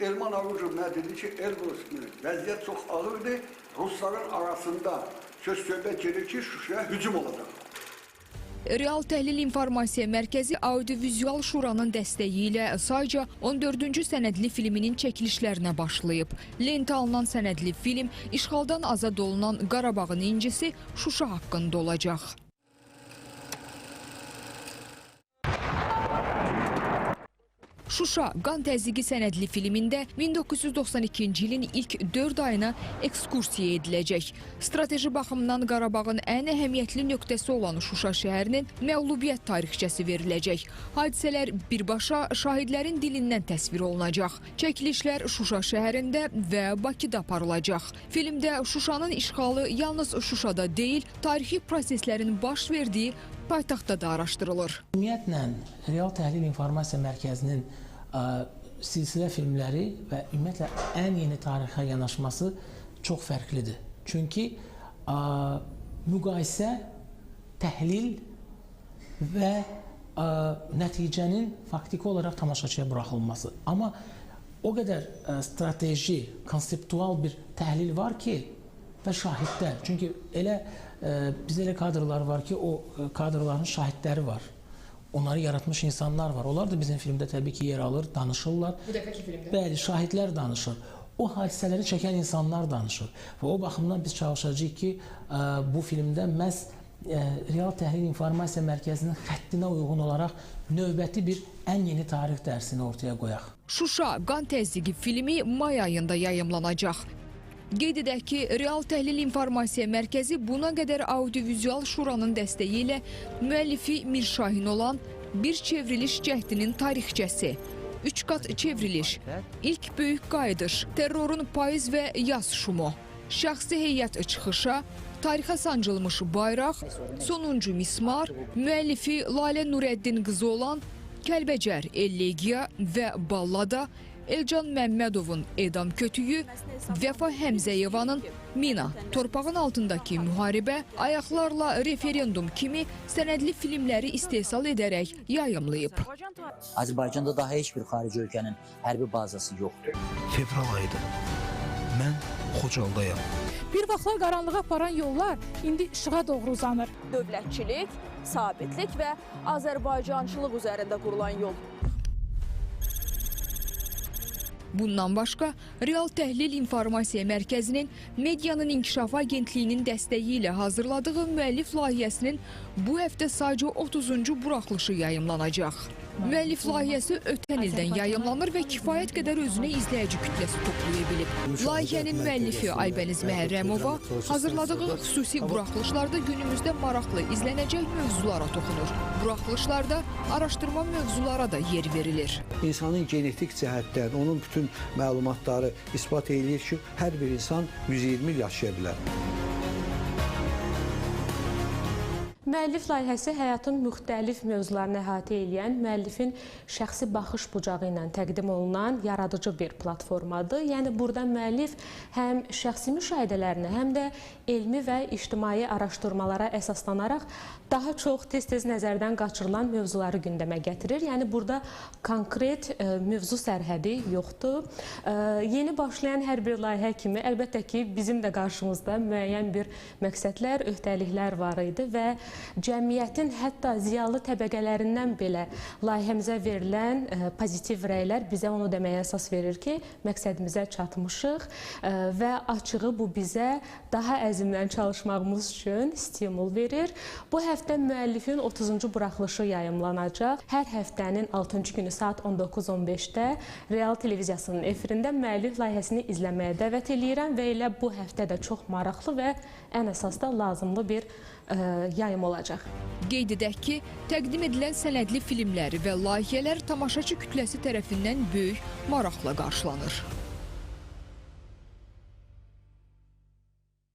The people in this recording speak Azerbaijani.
Elman Arıcı mənə dedi ki, Elbrus vəziyyət çox ağırdır, Rusların arasında söz-söhbət gedir ki, Şuşaya hücum olacaq. Real Təhlil İnformasiya Mərkəzi Audiovizual Şuranın dəstəyi ilə sayca 14-cü sənədli filminin çəkilişlərinə başlayıb. Lentə alınan sənədli film işğaldan azad olunan Qarabağın incisi Şuşa haqqında olacaq. Şuşa qan təzyiqi sənədli filmində 1992-ci ilin ilk 4 ayına ekskursiya ediləcək. Strateji baxımdan Qarabağın ən əhəmiyyətli nöqtəsi olan Şuşa şəhərinin məğlubiyyət tarixçəsi veriləcək. Hadisələr birbaşa şahidlərin dilindən təsvir olunacaq. Çəkilişlər Şuşa şəhərində və Bakıda aparılacaq. Filmdə Şuşanın işğalı yalnız Şuşada deyil, tarixi proseslərin baş verdiyi paytaxtda da araşdırılır. Ümumiyyətlə, Real Təhlil İnformasiya Mərkəzinin silsilə filmləri və ümumiyyətlə ən yeni tarixə yanaşması çox fərqlidir. Çünki müqayisə, təhlil və nəticənin faktiki olaraq tamaşaçıya buraxılması. Amma o qədər strateji, konseptual bir təhlil var ki, və şahidlər. Çünki bizdə elə kadrlar var ki, o kadrların şahidləri var. Onları yaratmış insanlar var. Onlar da bizim filmdə təbii ki yer alır, danışırlar. Bu dəfəki filmdə? Bəli, şahidlər danışır. O hadisələri çəkən insanlar danışır. Və o baxımdan biz çalışacağıq ki, bu filmdə məhz Real Təhlil İnformasiya Mərkəzinin xəttinə uyğun olaraq növbəti bir ən yeni tarix dərsini ortaya qoyaq. Şuşa qan təzyiqi filmi may ayında yayımlanacaq. Qeyd edək ki, Real Təhlil İnformasiya Mərkəzi buna qədər Audiovizual Şuranın dəstəyi ilə müəllifi Mirşahin olan Bir çevriliş cəhdinin tarixçəsi, 3 qat çevriliş, ilk böyük qayıdış, terrorun payız və yaz şumu, şəxsi heyət çıxışa, tarixə sancılmış bayraq, sonuncu mismar, müəllifi Lalə Nurəddin qızı olan Kəlbəcər Ellegiya və Ballada, Elcan Məmmədovun Edam Kötüyü, Vəfa Həmzəyevanın Mina, torpağın altındakı müharibə, ayaqlarla referendum kimi sənədli filmləri istehsal edərək yayımlayıb. Azərbaycanda daha heç bir xarici ölkənin hərbi bazası yoxdur. Fevral ayıdır. Mən Xocaldayam. Bir vaxtlar qaranlığa aparan yollar indi işığa doğru uzanır. Dövlətçilik, sabitlik və Azərbaycançılıq üzərində qurulan yol. Bundan başqa, Real Təhlil İnformasiya Mərkəzinin Medianın İnkişafı Agentliyinin dəstəyi ilə hazırladığı müəllif layihəsinin bu həftə sadəcə 30-cu buraxılışı yayımlanacaq. Müəllif layihəsi ötən ildən yayımlanır və kifayət qədər özünə izləyici kütləsi toplaya bilib. Layihənin müəllifi Aybəniz Məhərrəmova hazırladığı xüsusi buraxılışlarda günümüzdə maraqlı izlənəcək mövzulara toxunur. Buraxılışlarda araşdırma mövzulara da yer verilir. İnsanın genetik cəhətdən onun bütün məlumatları isbat edir ki, hər bir insan 120 il yaşaya bilər. Müəllif layihəsi həyatın müxtəlif mövzularını əhatə edən, müəllifin şəxsi baxış bucağı ilə təqdim olunan yaradıcı bir platformadır. Yəni, burada müəllif həm şəxsi müşahidələrini, həm də elmi və ictimai araşdırmalara əsaslanaraq daha çox tez-tez nəzərdən qaçırılan mövzuları gündəmə gətirir. Yəni, burada konkret mövzu sərhədi yoxdur. Yeni başlayan hər bir layihə kimi, əlbəttə ki, bizim də qarşımızda müəyyən bir məqsədlər, öhdəliklər var idi və cəmiyyətin hətta ziyalı təbəqələrindən belə layihəmizə verilən pozitiv rəylər bizə onu deməyə əsas verir ki, məqsədimizə çatmışıq və açığı bu bizə daha əzmlə çalışmağımız üçün stimul verir. Bu həftə müəllifin 30-cu buraxılışı yayımlanacaq. Hər həftənin 6-cı günü saat 19:15-də Real Televiziyasının efirində müəllif layihəsini izləməyə dəvət edirəm və elə bu həftə də çox maraqlı və ən əsas da lazımlı bir yayım olacaq. Qeyd edək ki, təqdim edilən sənədli filmləri və layihələr tamaşaçı kütləsi tərəfindən böyük maraqla qarşılanır.